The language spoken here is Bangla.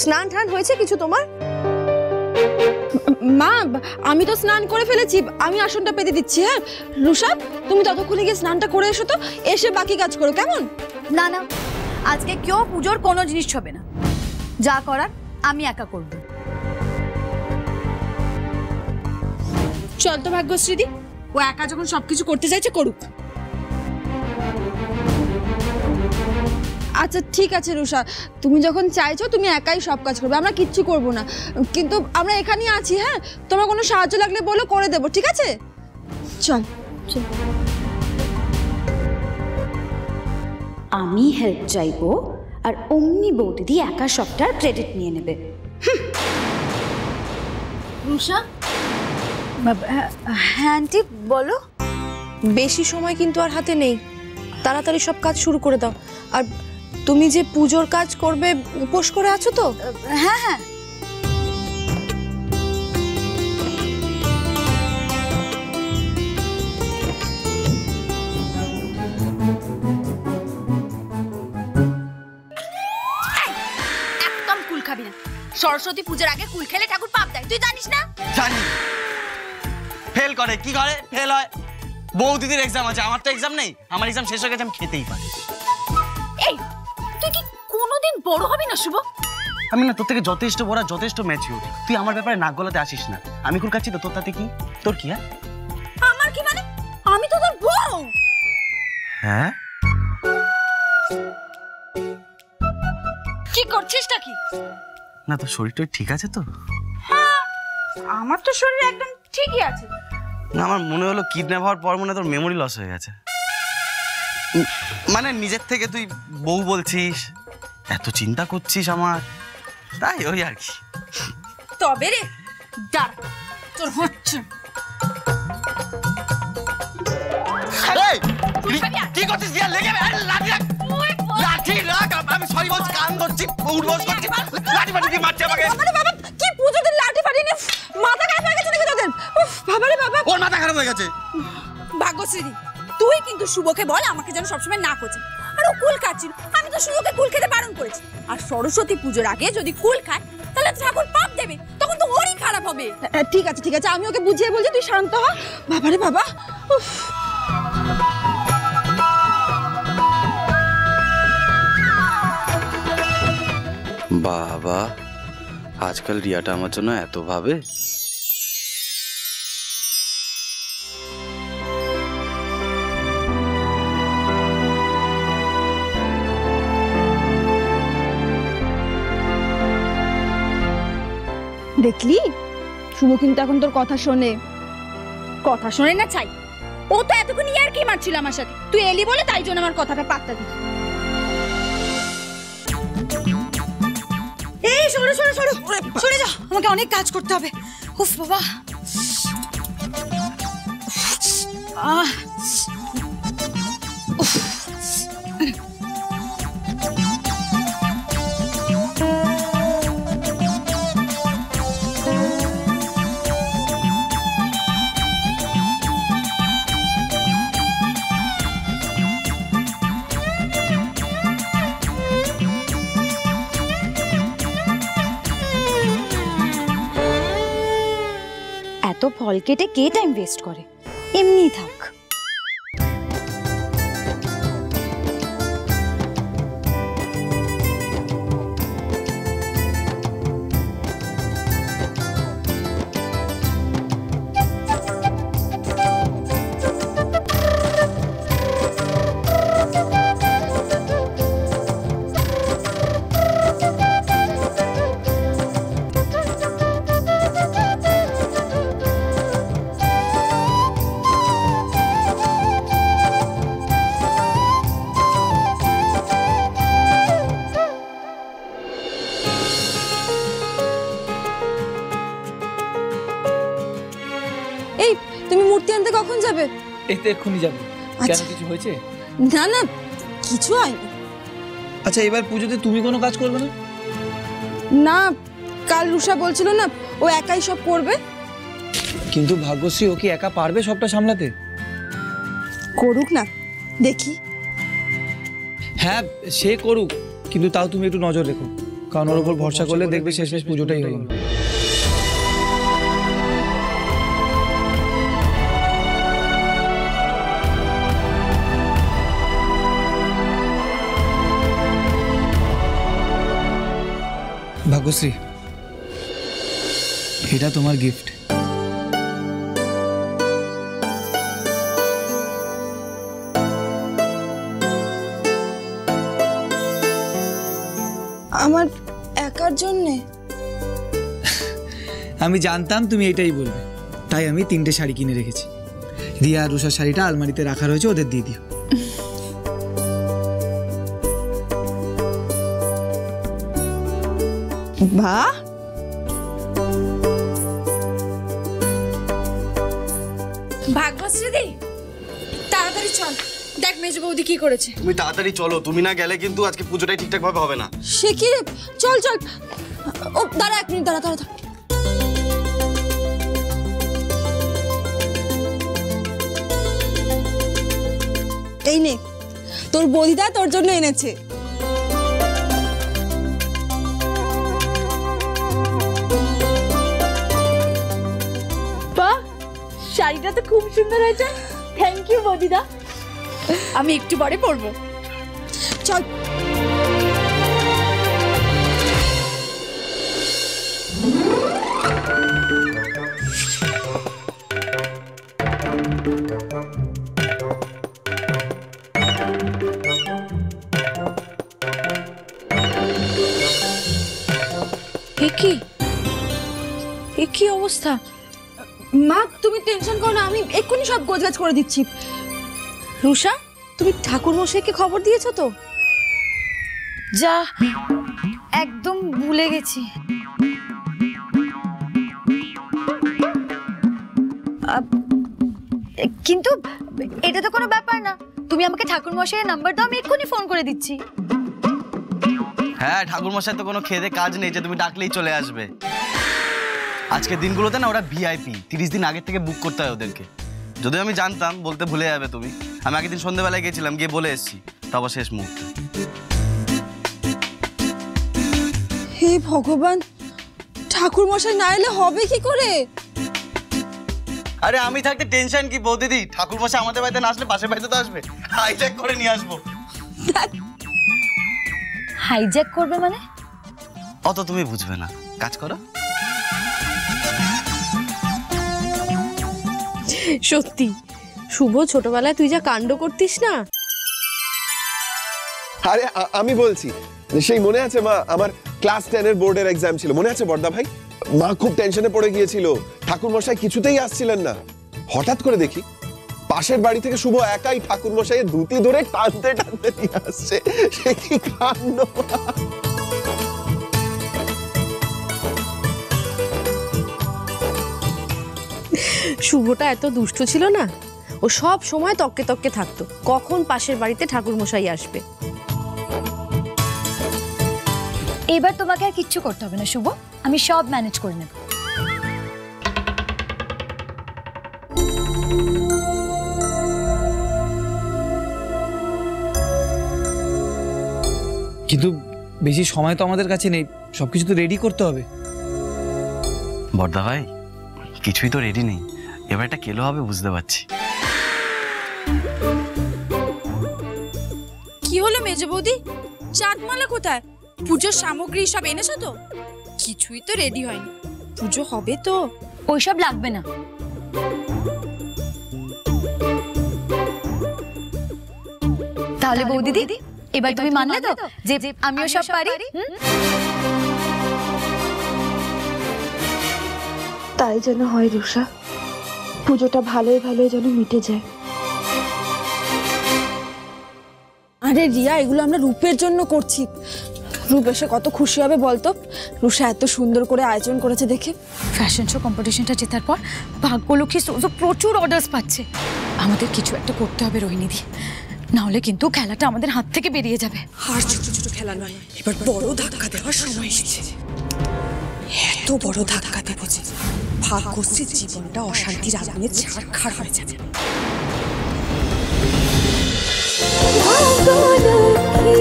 স্নান টান হয়েছে কিছু তোমার? মা আমি তো স্নান করে ফেলেছি, আমি আসনটা পেতে দিচ্ছি। হ্যাঁ রুষা, তুমি ততক্ষণে গিয়ে স্নানটা করে এসো তো, এসে বাকি কাজ করো কেমন? না না, আজকে কেউ পুজোর কোনো জিনিস হবে না, যা করার আমি একা করব। চল তো ভাগ্যশ্রীদি, ও একা যখন সবকিছু করতে চাইছে করুক। আচ্ছা ঠিক আছে রুষা, তুমি যখন চাইছো তুমি একাই সব কাজ করবে, আমরা কিচ্ছু করব না, কিন্তু আমরা এখানেই আছি। হ্যাঁ তোমার কোনো সাহায্য লাগলে বলো, করে দেবো, ঠিক আছে? চল চল। আমি হেল্প চাইবো আর অমনি বৌদিদি একা সবটার ক্রেডিট নিয়ে নেবে। রুষা, হ্যাঁ আন্টি বলো। বেশি সময় কিন্তু আর হাতে নেই, তাড়াতাড়ি সব কাজ শুরু করে দাও। আর তুমি যে পুজোর কাজ করবে, উপোস করে আছো তো? হ্যাঁ হ্যাঁ। একদম কুল খাবি না, সরস্বতী পূজার আগে কুল খেলে ঠাকুর পাপ দেয়, তুই জানিস না? জানি। ফেল করে কি করে? ফেল হয়। বৌদিদির এক্সাম আছে, আমার তো এক্সাম নেই। আমার এক্সাম শেষ হয়ে গেছে, আমি খেতেই পারি। এই তুই কি কোনোদিন বড় হবি না শুভ? আমি না তোর থেকে যথেষ্ট বড়, যথেষ্ট ম্যাচিউর। তুই আমার ব্যাপারে নাক গলাতে আসিস না। আমি কুল খাচ্ছি তো, তোর তাতে কি? তোর কি? হ্যাঁ আমার কি মানে? আমি তো তোর বউ। হ্যাঁ, কি করছিসটা কি? না তোর শরীরটা ঠিক আছে তো? আমার তো শরীর একদম ঠিকই আছে। না আমার মনে হলো কিডন্যাপ হওয়ার পর মনে তোর মেমোরি লস হয়ে গেছে। মানে নিজের থেকে তুই বউ বলছিস, এত চিন্তা করছিস আমার, তাই ওই আর কি। তবে রে দাঁড়া, তোর হচ্ছে। কি করছিস? লেগে লাঠি রাখ, লাঠি রাখ। আমি সরি বলছি, কান ধরছি, উঠবস করছি, লাঠি ফাটি দিয়ে মারছে আমাকে। বাবা কি পুজোতে লাঠি ফাটি নিয়ে মাথা খারাপ হয়ে গেছে নাকি তোদের? বাবা রে বাবা, ওর মাথা খারাপ হয়ে গেছে। ভাগ্যশ্রী তুই কিন্তু শুভকে বল আমাকে যেন সবসময় না করছে। আর ও কুল খাচ্ছিল, আমি তো শুভকে কুল খেতে বারণ করেছি। আর সরস্বতী পুজোর আগে যদি কুল খায় তাহলে ঠাকুর পাপ দেবে, তখন তো ওরই খারাপ হবে। ঠিক আছে ঠিক আছে, আমি ওকে বুঝিয়ে বলছি, তুই শান্ত হ। বাবা রে বাবা, বাবা আজকাল রিয়াটা আমার জন্য এত ভাবে। দেখলি শুভ কিন্তু এখন তোর কথা শোনে। কথা শোনে না চাই, ও তো এতক্ষণ ইয়ার কি মারছিল আমার সাথে, তুই এলি বলে তাই জন্য আমার কথাটা পাত্তা দিস। এই সরে সরে সরে সরে যা, আমাকে অনেক কাজ করতে হবে। উফ বাবা, আহ এত ফল কেটে কে টাইম ওয়েস্ট করে, এমনিই থাক। এই তুমি মূর্তি আনতে কখন যাবে? এই তো এক্ষুনি যাবো। কেন কিছু হয়েছে? না না কিছু হয়নি। আচ্ছা এবার পুজোতে তুমি কোনো কাজ করবে না? না কাল রুষা বলছিল না ও একাই সব করবে। কিন্তু ভাগ্যশ্রী ও কি একা পারবে সবটা সামলাতে? করুক না দেখি। হ্যাঁ সে করুক, কিন্তু তাও তুমি একটু নজর রেখো। কারণ ওর উপর ভরসা করলে দেখবে শেষ পুজোটাই হলো না। ভাগ্যশ্রী, এটা তোমার গিফট। আমার একার জন্যে? আমি জানতাম তুমি এটাই বলবে, তাই আমি 3টে শাড়ি কিনে রেখেছি। রিয়া আর রুষার শাড়িটা আলমারিতে রাখা রয়েছে, ওদের দিয়ে দিও। বাহ, ভাগ্যশ্রী দি, তাড়াতাড়ি চল, দেখ মেজো বৌদি কি করেছে। তুমি তাড়াতাড়ি চলো, তুমি না গেলে কিন্তু আজকে পুজোটাই ঠিকঠাক ভাবে হবে না। সে কি রে? চল চল। ও দাঁড়া, 1 মিনিট দাঁড়া দাঁড়া। এই নে, তোর বৌদিদা তোর জন্য এনেছে। বাহ, শাড়িটা তো খুব সুন্দর হয়েছে। থ্যাংক ইউ বৌদিদা, আমি একটু পরে পরবো। চল। এ কি অবস্থা? মা, তুমি টেনশন করো না, আমি এক্ষুনি সব গোছগাছ করে দিচ্ছি। রুষা, তুমি ঠাকুর মশাইকে খবর দিয়েছো তো? যা, একদম ভুলে গেছি। কিন্তু এটা তো কোনো ব্যাপার না, তুমি আমাকে ঠাকুর মশাইয়ের নাম্বার দাও, আমি এক্ষুনি ফোন করে দিচ্ছি। হ্যাঁ, ঠাকুর মশাই তো কোনো খেদে কাজ নেই যে তুমি ডাকলেই চলে আসবে। আজকের দিনগুলোতে না ওরা ভিআইপি, 30 দিন আগে থেকে বুক করতে হয় ওদেরকে। যদিও আমি জানতাম, বলতে ভুলে যাবে তুমি। আমি আগের দিন সন্ধ্যেবেলায় গেছিলাম, গিয়ে বলে এসেছি, তারপর শেষ মুহূর্তে। হে ভগবান, ঠাকুর মশাই না এলে হবে কি করে? আরে আমি থাকতে টেনশন কি বৌদিদি? ঠাকুর মশাই আমাদের বাড়িতে না আসলে পাশের বাড়িতে তো আসবে, হাইজ্যাক করে নিয়ে আসবো। হাইজ্যাক করবে মানে? অত তুমি বুঝবে না, কাজ করো। সত্যি শুভ, ছোটবেলায় তুই যা কাণ্ড করতিস না। আরে আমি বলছি, সেই মনে আছে মা, আমার ক্লাস 10 এর বোর্ডের এক্সাম ছিল, মনে আছে বড়দা ভাই? মা খুব টেনশনে পড়ে গিয়েছিল, ঠাকুর মশাই কিছুতেই আসছিলেন না। হঠাৎ করে দেখি পাশের বাড়ি থেকে শুভ একাই ঠাকুর মশাইয়ের ধুতি ধরে টানতে টানতে নিয়ে আসছে। সে কি কাণ্ড! শুভটা এত দুষ্ট ছিল না, ও সব সময় তককে তককে থাকতো কখন পাশের বাড়িতে ঠাকুর মশাই আসবে। এবার তোমাকে আর কিচ্ছু করতে হবে না শুভ, আমি সব ম্যানেজ করে নেব। কিন্তু বেশি সময় তো আমাদের কাছে নেই, সবকিছু তো রেডি করতে হবে। বড়দা ভাই, কিছুই তো রেডি নেই, এবার একটা কেলো হবে বুঝতে পারছি। কি হলো মেজো বৌদি, চাঁদমালা কোথায়? পুজোর সামগ্রী সব এনেছো তো? কিছুই তো রেডি হয়নি, পুজো হবে তো? ওইসব লাগবে না। তাহলে বৌদি দিদি, এবার তুমি মানলে তো যে আমিও সব পারি? তাই যেন হয় রুষা, পুজোটা ভালোই ভালোই যেন মিটে যায়। আরে রিয়া, এগুলো আমরা রূপের জন্য করছি। রূপ এসে কত খুশি হবে বলতো, রুষা এত সুন্দর করে আয়োজন করেছে দেখে। ফ্যাশন শো কম্পিটিশনটা জেতার পর ভাগ্যলক্ষ্মী প্রচুর অর্ডার্স পাচ্ছে। আমাদের কিছু একটা করতে হবে রোহিণীদি, না হলে কিন্তু খেলাটা আমাদের হাত থেকে বেরিয়ে যাবে। আর ছোট ছোট খেলা নয়, এবার বড় ধাক্কা দেওয়ার সময় এসেছে। এত বড় ধাক্কা দেবো যে ভাগ্যশ্রীর জীবনটা অশান্তির আগুনে ছারখার হয়ে যাবে। ভাগ্যলক্ষ্মী